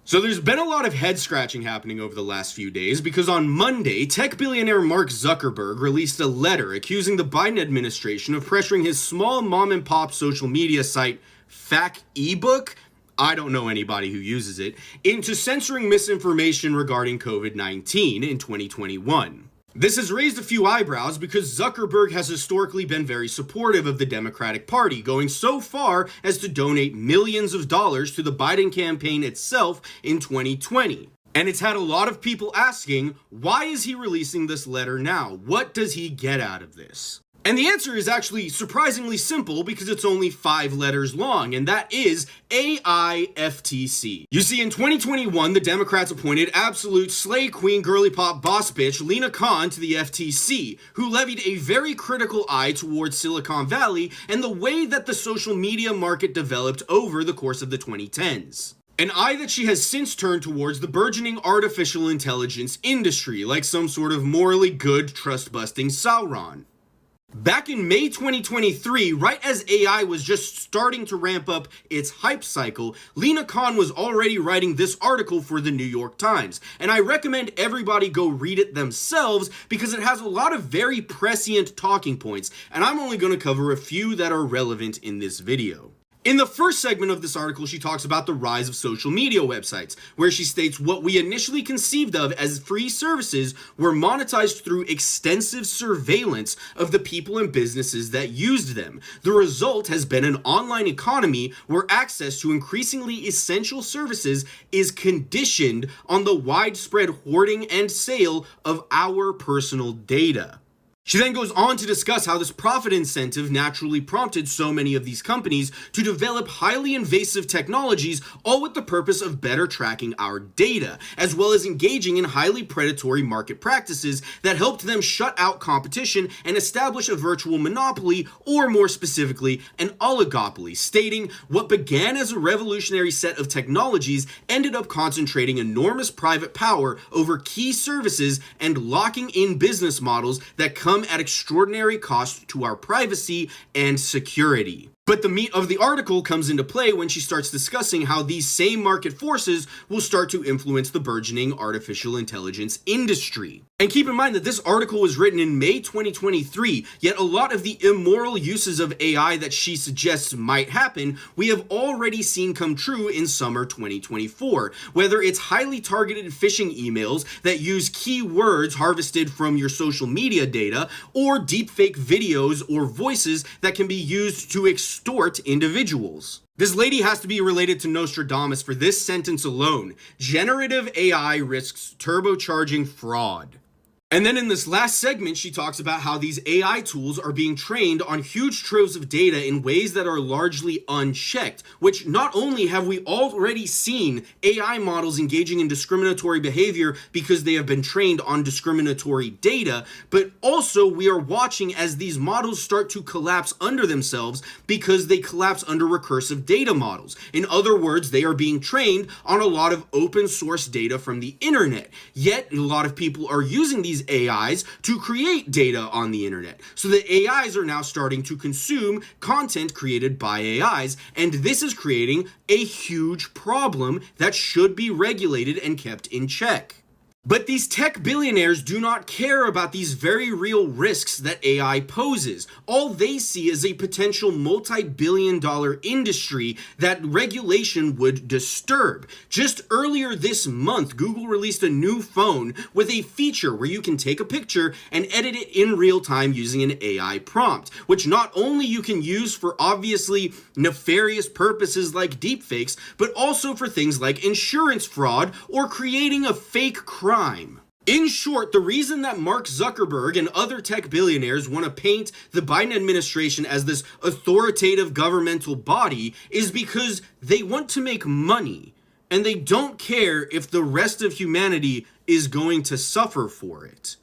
So there's been a lot of head scratching happening over the last few days because on Monday, tech billionaire Mark Zuckerberg released a letter accusing the Biden administration of pressuring his small mom and pop social media site, Fact ebook, I don't know anybody who uses it, into censoring misinformation regarding COVID-19 in 2021. This has raised a few eyebrows because Zuckerberg has historically been very supportive of the Democratic Party, going so far as to donate millions of dollars to the Biden campaign itself in 2020. And it's had a lot of people asking, why is he releasing this letter now? What does he get out of this? And the answer is actually surprisingly simple because it's only 5 letters long, and that is AIFTC. You see, in 2021, the Democrats appointed absolute slay queen girly pop boss bitch Lina Khan to the FTC, who levied a very critical eye towards Silicon Valley and the way that the social media market developed over the course of the 2010s. An eye that she has since turned towards the burgeoning artificial intelligence industry, like some sort of morally good, trust-busting Sauron. Back in May 2023, right as AI was just starting to ramp up its hype cycle, Lina Khan was already writing this article for the New York Times, and I recommend everybody go read it themselves because it has a lot of very prescient talking points, and I'm only going to cover a few that are relevant in this video. In the first segment of this article, she talks about the rise of social media websites, where she states what we initially conceived of as free services were monetized through extensive surveillance of the people and businesses that used them. The result has been an online economy where access to increasingly essential services is conditioned on the widespread hoarding and sale of our personal data. She then goes on to discuss how this profit incentive naturally prompted so many of these companies to develop highly invasive technologies, all with the purpose of better tracking our data, as well as engaging in highly predatory market practices that helped them shut out competition and establish a virtual monopoly, or more specifically, an oligopoly, stating what began as a revolutionary set of technologies ended up concentrating enormous private power over key services and locking in business models that come at extraordinary cost to our privacy and security. But the meat of the article comes into play when she starts discussing how these same market forces will start to influence the burgeoning artificial intelligence industry. And keep in mind that this article was written in May 2023, yet a lot of the immoral uses of AI that she suggests might happen, we have already seen come true in summer 2024. Whether it's highly targeted phishing emails that use keywords harvested from your social media data, or deepfake videos or voices that can be used to extort individuals. This lady has to be related to Nostradamus for this sentence alone. Generative AI risks turbocharging fraud. And then in this last segment, she talks about how these AI tools are being trained on huge troves of data in ways that are largely unchecked, which not only have we already seen AI models engaging in discriminatory behavior because they have been trained on discriminatory data, but also we are watching as these models start to collapse under themselves because they collapse under recursive data models. In other words, they are being trained on a lot of open source data from the internet. Yet, a lot of people are using these AIs to create data on the internet. So the AIs are now starting to consume content created by AIs, and this is creating a huge problem that should be regulated and kept in check. But these tech billionaires do not care about these very real risks that AI poses. All they see is a potential multi-billion-dollar industry that regulation would disturb. Just earlier this month, Google released a new phone with a feature where you can take a picture and edit it in real time using an AI prompt, which not only you can use for obviously nefarious purposes like deepfakes, but also for things like insurance fraud or creating a fake crime. In short, the reason that Mark Zuckerberg and other tech billionaires want to paint the Biden administration as this authoritative governmental body is because they want to make money, and they don't care if the rest of humanity is going to suffer for it.